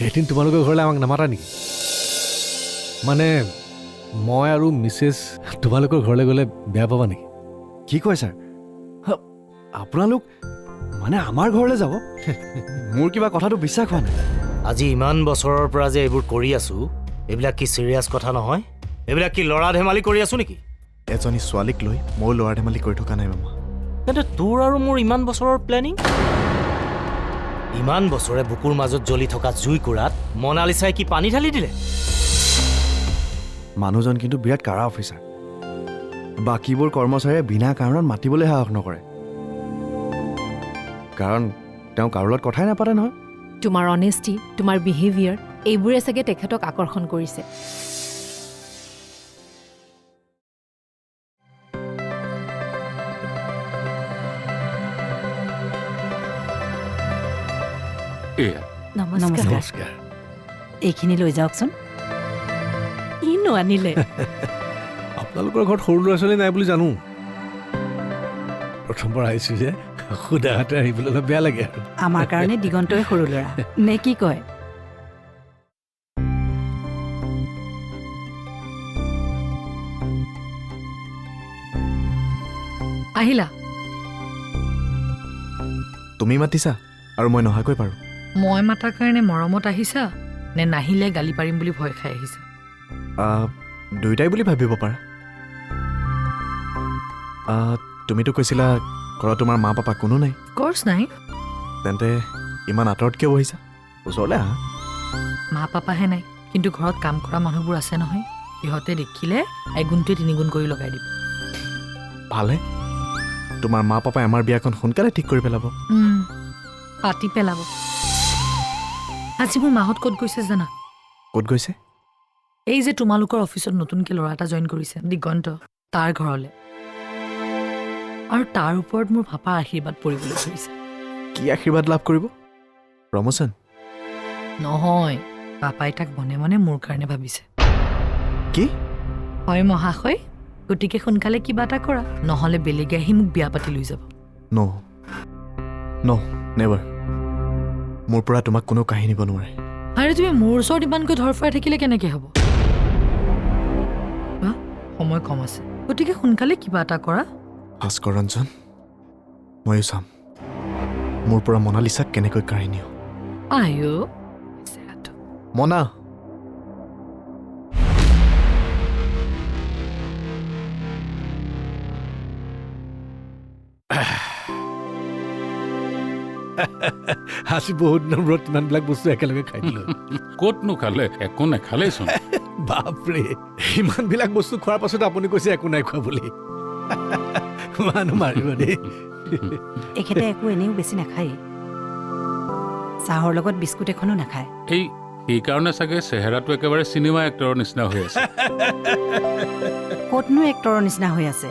এদিন তোমালোকৰ ঘৰলৈ আমাক নামাতা নেকি? মানে মই আৰু মিছেছ তোমালোকৰ ঘৰলৈ গ'লে বেয়া পাবা নেকি? কি কয় ছাৰ? আপোনালোক মানে আমাৰ ঘৰলৈ যাব? মোৰ কিবা কথাটো বিশ্বাস হোৱা নাই। আজি ইমান বছৰৰ পৰা যে এইবোৰ কৰি আছো, এইবিলাক কি চিৰিয়াছ কথা নহয়? এইবিলাক কি ল'ৰা ধেমালি কৰি আছো নেকি? এজনী ছোৱালীক লৈ মই ল'ৰা ধেমালি কৰি থকা নাই মামা। কিন্তু তোৰ আৰু মোৰ ইমান বছৰৰ প্লেনিং, ইমান বছৰে বুকুৰ মাজত জ্বলি থকা জুইকুৰাত মনালিছাই কি পানী ঢালি দিলে? মানুহজন কিন্তু বিৰাট কাৰা অফিচাৰ। বাকীবোৰ কৰ্মচাৰীয়ে বিনা কাৰণত মাতিবলৈ সাহস নকৰে, কাৰণ তেওঁ কাৰো লগত কথাই নাপাতে নহয়। তোমাৰ অনেষ্টি, তোমাৰ বিহেভিয়াৰ, এইবোৰে চাগে তেখেতক আকৰ্ষণ কৰিছে। নমস্কাৰ। এইখিনি লৈ যাওকচোন। কিনো আনিলে? আপোনালোকৰ ঘৰত সৰু ল'ৰা ছোৱালী নাই বুলি জানো। প্ৰথমবাৰ আহিছো যে সুধা হাতে আহিবলৈ অলপ বেয়া লাগে আৰু। আমাৰ কাৰণে দিগন্তই সৰু ল'ৰা নে কি কয়? আহিলা? তুমি মাতিছা আৰু মই নহাকৈ পাৰোঁ? মই মাতাৰ কাৰণে মৰমত আহিছা নে নাহিলে গালি পাৰিম বুলি ভয় খাই আহিছা? দুয়োটাই বুলি ভাবিব পাৰা। তুমিতো কৈছিলা ঘৰত তোমাৰ মা পাপা কোনো নাই। কৰ্চ নাই। তেন্তে ইমান আঁতৰত কিয় বহিছা? ওচৰলৈ আহা। মা পাপাহে নাই, কিন্তু ঘৰত কাম কৰা মানুহবোৰ আছে নহয়। সিহঁতে দেখিলে এগুণটোৱে তিনিগুণ কৰি লগাই দিব। ভালে, তোমাৰ মা পাপাই আমাৰ বিয়াখন সোনকালে ঠিক কৰি পেলাব। পাতি পেলাব। আজি মোৰ মাহঁত ক'ত গৈছে জানা? ক'ত গৈছে? এই যে তোমালোকৰ অফিচত নতুনকৈ ল'ৰা এটা জইন কৰিছে, দিগন্ত, তাৰ ঘৰলৈ। আৰু তাৰ ওপৰত মোৰ পাপাৰ আশীৰ্বাদ পৰিবলৈ ধৰিছে। কি আশীৰ্বাদ লাভ কৰিব? প্ৰমোচন? নহয়, পাপাই তাক মনে মনে মোৰ কাৰণে ভাবিছে। কি? হয় মহাশয়, গতিকে সোনকালে কিবা এটা কৰা, নহ'লে বেলেগে আহি মোক বিয়া পাতি লৈ যাব। ন নেভাৰ। মোৰ পৰা তোমাক কোনো কাহিনী নিব নোৱাৰে। আৰে তুমি মোৰ ওচৰত ইমানকৈ ধৰফৰাই থাকিলে কেনেকৈ হ'ব? সময় কম আছে, গতিকে সোনকালে কিবা এটা কৰা। ভাস্কৰ ৰঞ্জন, ময়ো চাম মোৰ পৰা মনালিছাক কেনেকৈ কাঢ়ি নিওঁ। আয়ো মনা, আজি বহুত দিনৰ মূৰত ইমানবিলাক বস্তু একেলগে খাই দিলো। ক'তনো খালে? একো নেখালেইচোন। বাপৰে, ইমানবিলাক বস্তু খোৱাৰ পাছত আপুনি কৈছে একো নাই খোৱা বুলি। মানুহ মাৰিব দেই। এখেতে একো এনেও বেছি নাখায়। চাহৰ লগত বিস্কুট এখনো নাখায়। সেইকাৰণে চাগে চেহেৰাটো একেবাৰে চিনেমা এক্টৰৰ নিচিনা হৈ আছে। ক'তনো এক্টৰৰ নিচিনা হৈ আছে?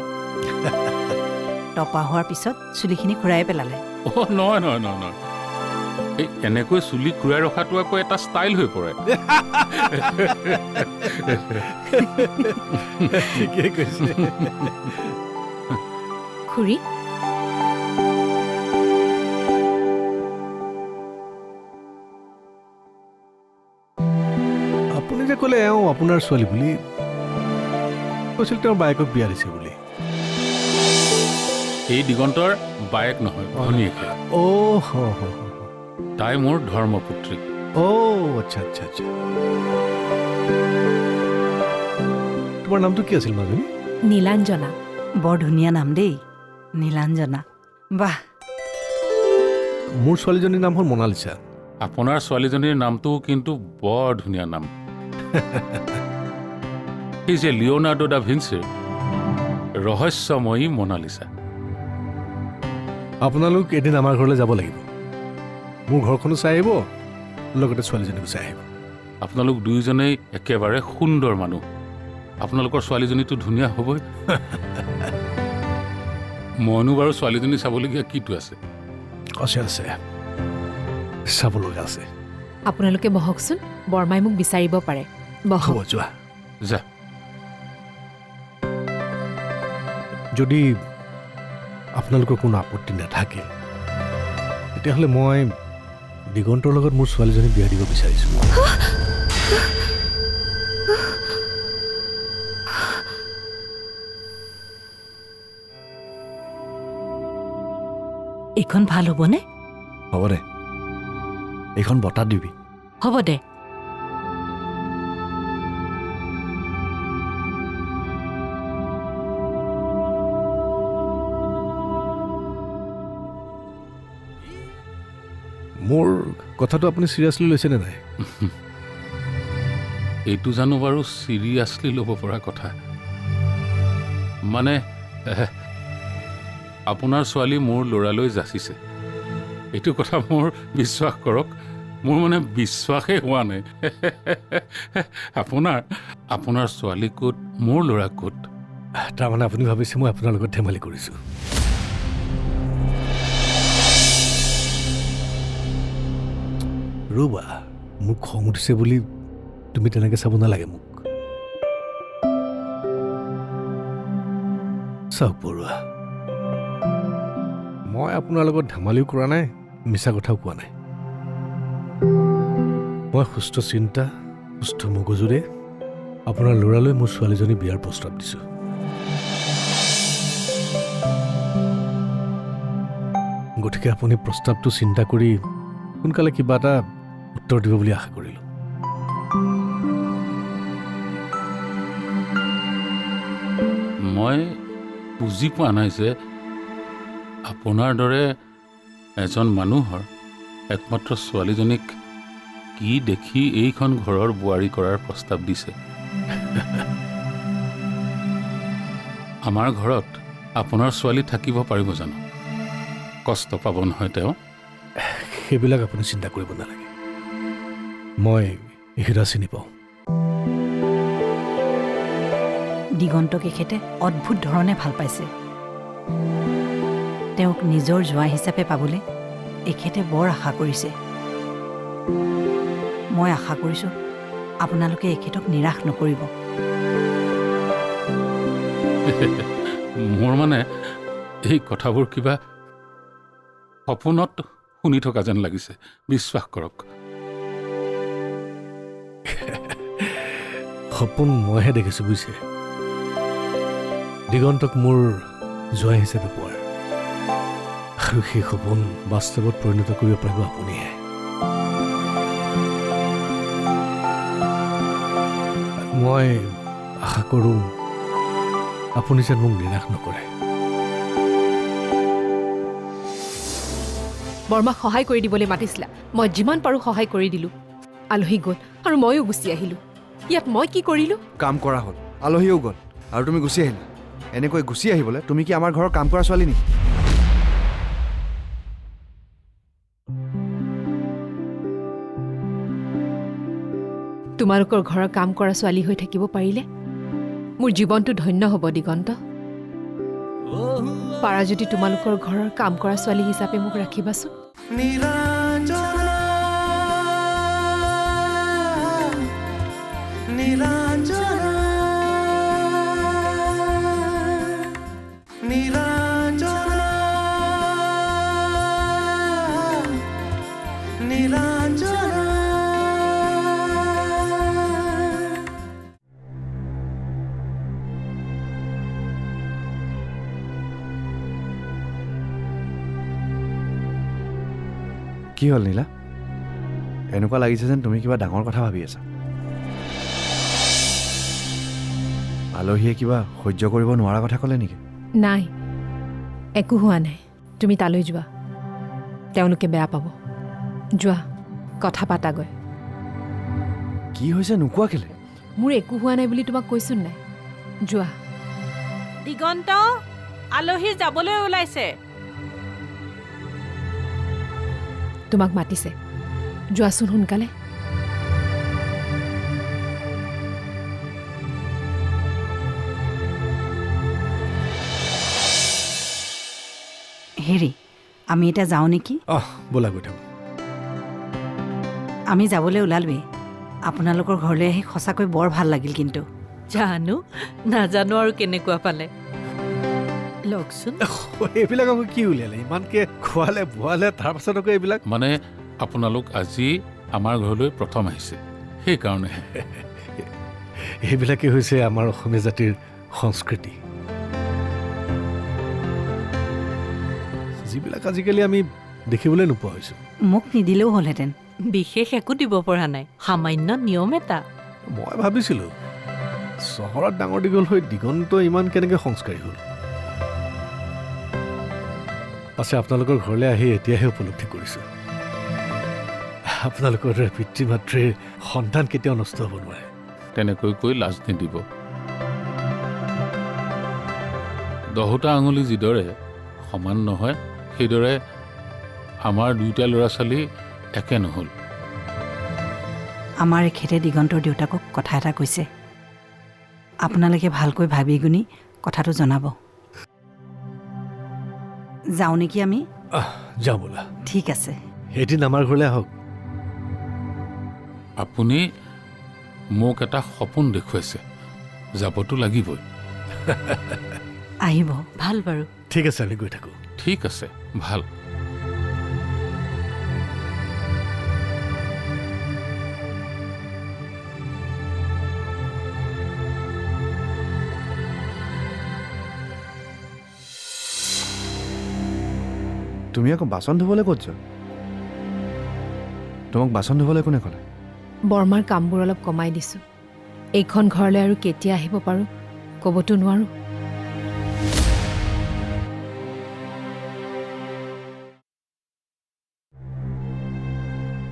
টপা হোৱাৰ পিছত চুলিখিনি খুৰাই পেলালে। নহয় নহয় নহয় নহয়, এই এনেকৈ চুলি খুৰাই ৰখাটো আকৌ এটা ষ্টাইল হৈ পৰে। ঠিকেই কৈছে। খুৰী, আপুনি যে ক'লে এওঁ আপোনাৰ ছোৱালী বুলি, কৈছিল তেওঁৰ বায়েকক বিয়া দিছে বুলি। এই দিগন্তৰ বায়েক নহয়, ভনীয়েকে। তাই মোৰ ধৰ্মপুত্ৰী। আচ্ছা আচ্ছা আচ্ছা। তোমাৰ নামটো কি আছিল মাজনী? নীলাঞ্জনা। বৰ ধুনীয়া নাম দেই, নীলাঞ্জনা। বাহ, মোৰ ছোৱালীজনীৰ নাম হ'ল মনালিছা। আপোনাৰ ছোৱালীজনীৰ নামটো কিন্তু বৰ ধুনীয়া নাম। এই যে লিঅ'নাৰ্ডো দা ভিঞ্চিৰ ৰহস্যময়ী মনালিছা। আপোনালোক এদিন আমাৰ ঘৰলৈ যাব লাগিব। মোৰ ঘৰখনো চাই আহিব, লগতে ছোৱালীজনীকো চাই আহিব। আপোনালোক দুয়োজনেই একেবাৰে সুন্দৰ মানুহ। আপোনালোকৰ ছোৱালীজনীটো ধুনীয়া হ'বই। মইনো বাৰু ছোৱালীজনী চাবলগীয়া কিটো আছে? আছে, চাব লগা আছে। আপোনালোকে বহকচোন, বৰমাই মোক বিচাৰিব পাৰে। বহক। হ'ব, যোৱা। যা। যদি আপোনালোকৰ কোনো আপত্তি নাথাকে, তেতিয়াহ'লে মই দিগন্তৰ লগত মোৰ ছোৱালীজনী বিয়া দিব বিচাৰিছোঁ। এইখন ভাল হ'বনে? হ'ব দে, এইখন বতাত দিবি। হ'ব দে। মোৰ কথাটো আপুনি চিৰিয়াছলি লৈছেনে নাই? এইটো জানো বাৰু চিৰিয়াছলি ল'ব পৰা কথা? মানে আপোনাৰ ছোৱালী মোৰ ল'ৰালৈ যাচিছে, এইটো কথা মোৰ বিশ্বাস কৰক, মোৰ মানে বিশ্বাসেই হোৱা নাই। আপোনাৰ ছোৱালী ক'ত, মোৰ ল'ৰা ক'ত? তাৰমানে আপুনি ভাবিছে মই আপোনাৰ লগত ধেমালি কৰিছোঁ। ৰ'বা, মোক খং উঠিছে বুলি তুমি তেনেকৈ চাব নালাগে মোক। চাওক বৰুৱা, মই আপোনাৰ লগত ধেমালিও কৰা নাই, মিছা কথাও কোৱা নাই। মই সুস্থ চিন্তা, সুস্থ মগজুৰে আপোনাৰ ল'ৰালৈ মোৰ ছোৱালীজনী বিয়াৰ প্ৰস্তাৱ দিছোঁ। গতিকে আপুনি প্ৰস্তাৱটো চিন্তা কৰি সোনকালে কিবা এটা উত্তৰ দিব বুলি আশা কৰিলোঁ। মই বুজি পোৱা নাই যে আপোনাৰ দৰে এজন মানুহৰ একমাত্ৰ ছোৱালীজনীক কি দেখি এইখন ঘৰৰ বোৱাৰী কৰাৰ প্ৰস্তাৱ দিছে। আমাৰ ঘৰত আপোনাৰ ছোৱালী থাকিব পাৰিব জানো? কষ্ট পাব নহয় তেওঁ? সেইবিলাক আপুনি চিন্তা কৰিব নালাগে, মই হীৰা চিনি পাওঁ। দিগন্তক এখেতে অদ্ভুত ধৰণে ভাল পাইছে। তেওঁক নিজৰ জোঁৱাই হিচাপে পাবলৈ এখেতে বৰ আশা কৰিছে। মই আশা কৰিছোঁ আপোনালোকে এখেতক নিৰাশ নকৰিব। মোৰ মানে এই কথাবোৰ কিবা সপোনত শুনি থকা যেন লাগিছে, বিশ্বাস কৰক। সপোন মইহে দেখিছোঁ বুজিছে, দিগন্তক মোৰ জোঁৱাই হিচাপে পোৱাৰ, আৰু সেই সপোন বাস্তৱত পৰিণত কৰিব পাৰিব আপুনিহে। মই আশা কৰোঁ আপুনি যেন মোক নিৰাশ নকৰে। বৰমাক সহায় কৰি দিবলৈ মাতিছিলা, মই যিমান পাৰোঁ সহায় কৰি দিলোঁ। আলহী গ'ল আৰু ময়ো গুচি আহিলোঁ। ইয়াত মই কি কৰিলোঁ? কাম কৰা হ'ল, আলহীও গ'ল আৰু তুমি গুচি আহিলা। এনেকৈ গুচি আহিবলৈ তুমি কি আমাৰ ঘৰৰ কাম কৰা ছোৱালী নেকি? তোমালোকৰ ঘৰৰ কাম কৰা ছোৱালী হৈ থাকিব পাৰিলে মোৰ জীৱনটো ধন্য হ'ব দিগন্ত। পাৰা যদি তোমালোকৰ ঘৰৰ কাম কৰা ছোৱালী হিচাপে মোক ৰাখিবাচোন। কি হ'ল নীলা? এনেকুৱা লাগিছে যেন তুমি কিবা ডাঙৰ কথা ভাবি আছা। আলহীয়ে কিবা সহ্য কৰিব নোৱাৰা কথা ক'লে নেকি? নাই, একো হোৱা নাই। তুমি তালৈ যোৱা, তেওঁলোকে বেয়া পাব। যোৱা, কথা পাতাগৈ। কি হৈছে নোকোৱা কেলে? মোৰ একো হোৱা নাই বুলি তোমাক কৈছোন নাই। যোৱা। দিগন্ত, আলহী যাবলৈ ওলাইছে। তোমাক মাতিছে, যোৱাচোন সোনকালে। হেৰি, আমি এতিয়া যাওঁ নেকি? ব'লা গৈ থাকোঁ। আমি যাবলৈ ওলালোৱেই। আপোনালোকৰ ঘৰলৈ আহি সঁচাকৈ বৰ ভাল লাগিল। কিন্তু জানো, নাজানো আৰু কেনেকুৱা পালে। লওকচোন। এইবিলাক আকৌ কি উলিয়ালে? ইমানকৈ খোৱালে বোৱালে, তাৰপাছত আকৌ এইবিলাক। মানে আপোনালোক আজি আমাৰ ঘৰলৈ প্ৰথম আহিছে সেইকাৰণেহে এইবিলাকেই হৈছে আমাৰ অসমীয়া জাতিৰ সংস্কৃতি, যিবিলাক আজিকালি আমি দেখিবলৈ নোপোৱা হৈছোঁ। মোক নিদিলেও হ'লহেঁতেন। বিশেষ একো দিব পৰা নাই, সামান্য নিয়ম এটা। মই ভাবিছিলোঁ চহৰত ডাঙৰ দীঘল হৈ দিগন্ত ইমান কেনেকৈ সংস্কাৰী হ'ল। পাছে আপোনালোকৰ ঘৰলৈ আহি এতিয়াহে উপলব্ধি কৰিছোঁ আপোনালোকৰ দৰে পিতৃ মাতৃৰ সন্তান কেতিয়াও নষ্ট হ'ব নোৱাৰে। তেনেকৈ কৈ লাজ নিদিব। 10টা আঙুলি যিদৰে সমান নহয় সেইদৰে আমাৰ 2টা ল'ৰা ছোৱালী একে নহ'ল। আমাৰ এখেতে দিগন্তৰ দেউতাকক কথা এটা কৈছে, আপোনালোকে ভালকৈ ভাবি গুণি কথাটো জনাব। যাওঁ নেকি আমি? যাওঁ বোলা। ঠিক আছে। এদিন আমাৰ ঘৰলৈ আহক। আপুনি মোক এটা সপোন দেখুৱাইছে, যাবতো লাগিবই। আহিব। ভাল বাৰু। ঠিক আছে, আমি গৈ থাকোঁ। ঠিক আছে, ভাল। তুমি আকৌ বাচন ধুবলৈ ক'ত যোৱা? তোমাক বাচন ধুবলৈ কোনে ক'লে? বৰমাৰ কামবোৰ অলপ কমাই দিছোঁ। এইখন ঘৰলৈ আৰু কেতিয়া আহিব পাৰোঁ ক'বতো নোৱাৰোঁ।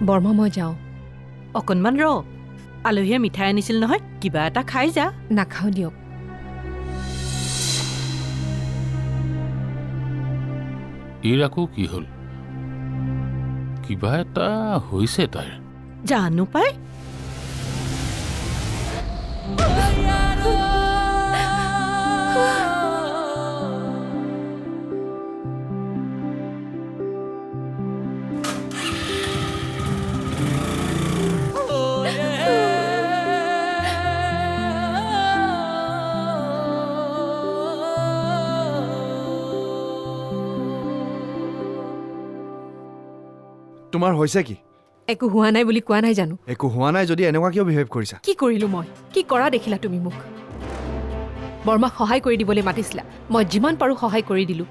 বৰমা, মই যাওঁ। অকণমান ৰ, আলহীয়ে মিঠাই আনিছিল নহয়, কিবা এটা খাই যা। নাখাওঁ দিয়ক। এইৰ আকৌ কি হ'ল? কিবা এটা হৈছে তাইৰ। জানো পাই। তোমাৰ হৈছে কি? একো হোৱা নাই বুলি কোৱা নাই জানো? একো হোৱা নাই যদি এনেকুৱা কিয় বিহেভ কৰিছা? কি কৰিলোঁ মই? কি কৰা দেখিলা তুমি মোক? বৰমাক সহায় কৰি দিবলৈ মাতিছিলা, মই যিমান পাৰোঁ সহায় কৰি দিলোঁ।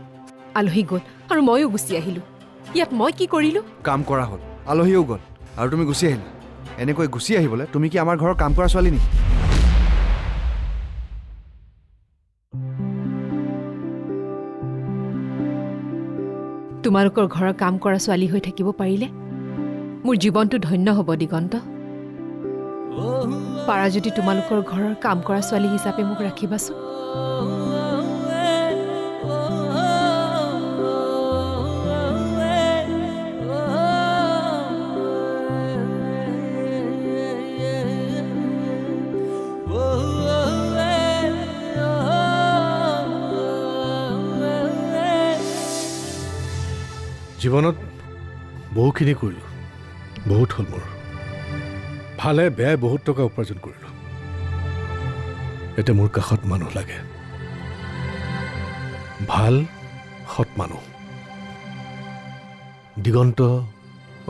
আলহী গ'ল আৰু ময়ো গুচি আহিলোঁ। ইয়াত মই কি কৰিলোঁ? কাম কৰা হ'ল, আলহীও গ'ল আৰু তুমি গুচি আহিলা। এনেকৈ গুচি আহিবলৈ তুমি কি আমাৰ ঘৰৰ কাম কৰা ছোৱালী নেকি? তোমালোকৰ ঘৰৰ কাম কৰা ছোৱালী হৈ থাকিব পাৰিলে মোৰ জীৱনটো ধন্য হ'ব দিগন্ত। পাৰা যদি তোমালোকৰ ঘৰৰ কাম কৰা ছোৱালী হিচাপে মোক ৰাখিবাচোন। জীৱনত বহুখিনি কৰিলোঁ, বহুত হ'ল মোৰ। ভালে বেয়াই বহুত টকা উপাৰ্জন কৰিলোঁ। এতিয়া মোৰ কাষত মানুহ লাগে, ভাল সৎ মানুহ। দিগন্ত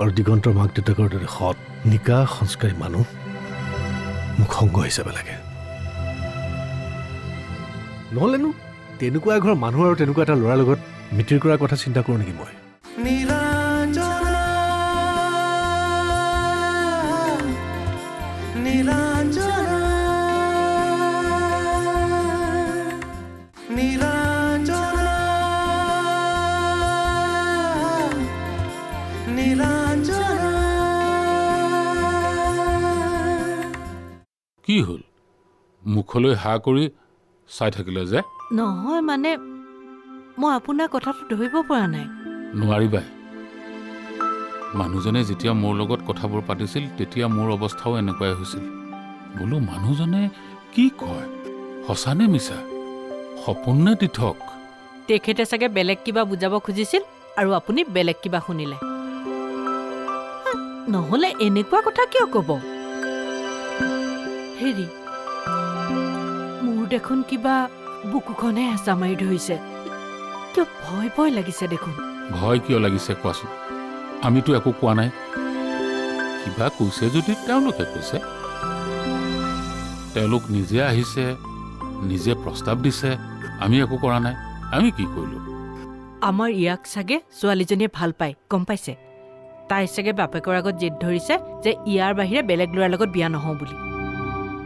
আৰু দিগন্তৰ মাক দেউতাকৰ দৰে সৎ নিকা সংস্কাৰী মানুহ মোক সংগ হিচাপে লাগে। নহ'লেনো তেনেকুৱা এঘৰ মানুহ আৰু তেনেকুৱা এটা ল'ৰাৰ লগত মিতিৰ কৰাৰ কথা চিন্তা কৰোঁ নেকি মই? কি হ'ল? মুখলৈ হা কৰি চাই থাকিলে যে? নহয় মানে মই আপোনাৰ কথাটো ধৰিব পৰা নাই। নোৱাৰিবাই। মানুহজনে যেতিয়া মোৰ লগত কথাবোৰ পাতিছিল তেতিয়া মোৰ অৱস্থাও এনেকুৱাই হৈছিল। বোলো মানুহজনে কি কয়, সঁচানে মিছা, সপোন নে তীৰ্থক? তেখেতে চাগে বেলেগ কিবা বুজাব খুজিছিল আৰু আপুনি বেলেগ কিবা শুনিলে। নহ'লে এনেকুৱা কথা কিয় ক'ব? হেৰি, মোৰ দেখোন কিবা বুকুখনে হেঁচা মাৰি ধৰিছে। কিয় ভয় ভয় লাগিছে দেখোন। ভয় কিয় লাগিছে কোৱাচোন? আমিতো একো কোৱা নাই। কিবা কৈছে যদি তেওঁলোকে কৈছে, তেওঁলোক নিজে আহিছে, নিজে প্ৰস্তাৱ দিছে, আমি একো কৰা নাই। আমি কি কৰিলোঁ? আমাৰ ইয়াক চাগে ছোৱালীজনীয়ে ভাল পায়, গম পাইছে? তাই চাগে বাপেকৰ আগত জেদ ধৰিছে যে ইয়াৰ বাহিৰে বেলেগ ল'ৰাৰ লগত বিয়া নহওঁ বুলি।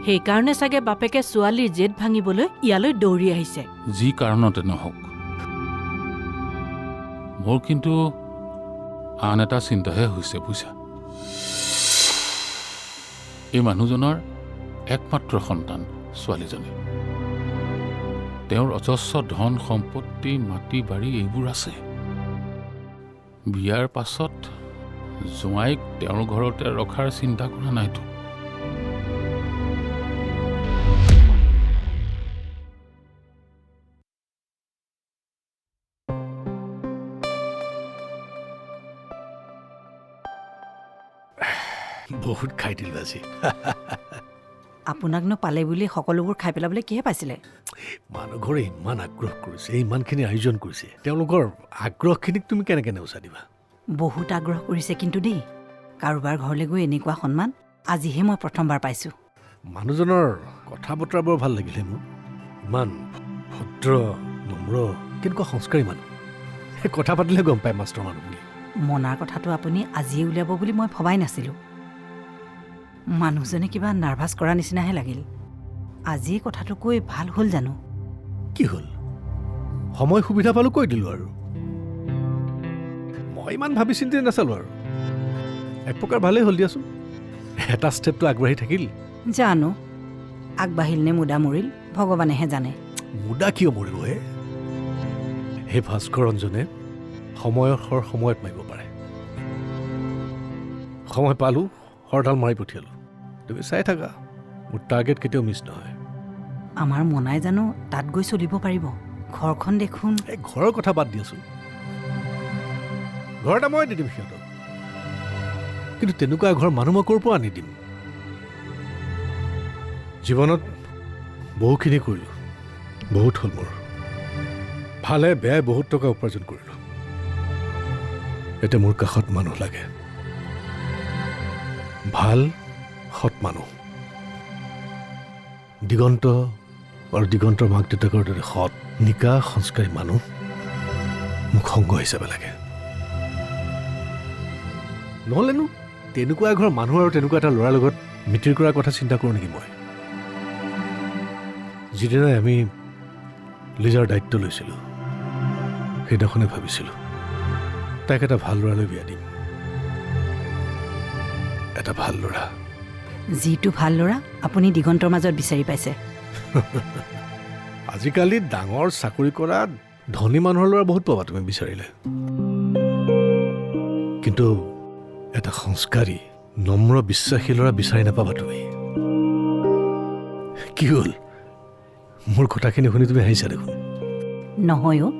সেইকাৰণে চাগে বাপেকে ছোৱালীৰ জেদ ভাঙিবলৈ ইয়ালৈ দৌৰি আহিছে। যি কাৰণতে নহওক, মোৰ কিন্তু আন এটা চিন্তাহে হৈছে, বুজিছা? এই মানুহজনৰ একমাত্ৰ সন্তান ছোৱালীজনী। তেওঁৰ অজস্ৰ ধন সম্পত্তি, মাটি বাৰী এইবোৰ আছে। বিয়াৰ পাছত জোঁৱাইক তেওঁৰ ঘৰতে ৰখাৰ চিন্তা কৰা নাইতো। বহুত খাই দিলোঁ আজি। আপোনাকনো পালে বুলি সকলোবোৰ খাই পেলাবলৈ কিহে পাইছিলে? মানুহ ঘৰে ইমান আগ্ৰহ কৰিছে, ইমানখিনি আয়োজন কৰিছে, তেওঁলোকৰ আগ্ৰহখিনিক তুমি কেনেকৈ নেওচা দিবা? বহুত আগ্ৰহ কৰিছে কিন্তু দেই, কাৰোবাৰ ঘৰলৈ গৈ এনেকুৱা সন্মান আজিহে মই প্ৰথমবাৰ পাইছোঁ। মানুহজনৰ কথা বতৰা বৰ ভাল লাগিলে মোৰ। ইমান ভদ্ৰ, নম্ৰ, কেনেকুৱা সংস্কাৰী মানুহ। সেই কথা পাতিলে গম পায় মাষ্টৰ মানুহ বুলি। মনাৰ কথাটো আপুনি আজিয়ে উলিয়াব বুলি মই ভবাই নাছিলোঁ। মানুহজনে কিবা নাৰ্ভাছ কৰা নিচিনাহে লাগিল। আজি কথাটো কৈ ভাল হ'ল জানো? কি হ'ল? সময় সুবিধা পালোঁ কৈ দিলোঁ আৰু। মই ইমান ভাবি চিন্তি নাচালোঁ আৰু। এক প্ৰকাৰ ভালেই হ'ল দিয়াচোন, এটা ষ্টেপটো আগবাঢ়ি থাকিল। জানো আগবাঢ়িল নে মুদা মৰিল ভগৱানেহে জানে। মুদা কিয় মৰিব হে? সেই ভাস্কৰ ৰঞ্জনে সময়ৰ শৰ সময়ত মাৰিব পাৰে। সময় পালোঁ, শৰডাল মাৰি পঠিয়ালোঁ। তুমি চাই থাকা, মোৰ টাৰ্গেট কেতিয়াও মিছ নহয়। আমাৰ মনাই জানো তাত গৈ চলিব পাৰিব? ঘৰখন দেখোন। এই ঘৰৰ কথা বাদ দিয়াচোন, ঘৰ এটা মই দি দিম সিহঁতক, কিন্তু তেনেকুৱা ঘৰ মানুহ মই ক'ৰ পৰা আনি দিম? জীৱনত বহুখিনি কৰিলোঁ, বহুত হ'ল মোৰ। ভালে বেয়াই বহুত টকা উপাৰ্জন কৰিলোঁ। এতিয়া মোৰ কাষত মানুহ লাগে, ভাল সৎ মানুহ। দিগন্ত আৰু দিগন্তৰ মাক দেউতাকৰ দৰে সৎ, নিকা, সংস্কাৰী মানুহ মোক সংগ হিচাপে লাগে। নহ'লেনো তেনেকুৱা এঘৰ মানুহ আৰু তেনেকুৱা এটা ল'ৰাৰ লগত মিতিৰ কৰাৰ কথা চিন্তা কৰোঁ নেকি মই? যিদিনাই আমি লিজাৰ দায়িত্ব লৈছিলোঁ, সেইদিনাখনে ভাবিছিলোঁ তাইক এটা ভাল ল'ৰালৈ বিয়া দিম। এটা ভাল ল'ৰা। যিটো ভাল ল'ৰা আপুনি দিগন্তৰ মাজত বিচাৰি পাইছে। আজিকালি ডাঙৰ চাকৰি কৰা ধনী মানুহৰ ল'ৰা বহুত পাবা তুমি বিচাৰিলে, কিন্তু এটা সংস্কাৰী, নম্ৰ, বিশ্বাসী ল'ৰা বিচাৰি নাপাবা তুমি। কি হ'ল? মোৰ কথাখিনি শুনি তুমি হাঁহিছা দেখোন। নহয় অ',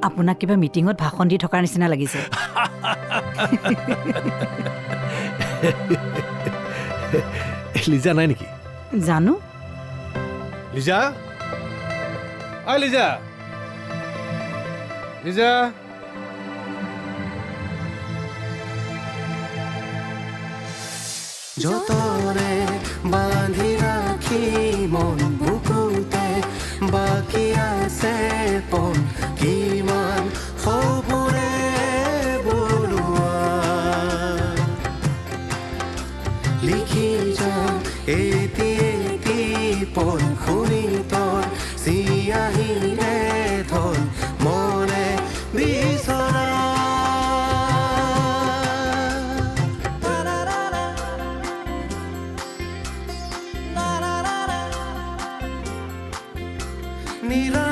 আপোনাক কিবা মিটিঙত ভাষণ দি থকাৰ নিচিনা লাগিছে। লিজা নাই নেকি? জানো। লিজা, আই লিজা, লিজা। যতনে বান্ধি ৰাখি মন বুকুতে বাকী আছে পন কিমান সপোনে বলোৱা লিখি যাম এটি এটি পন শুনি তই চিয়াহিৰে ধন মনে বিচৰা নীলা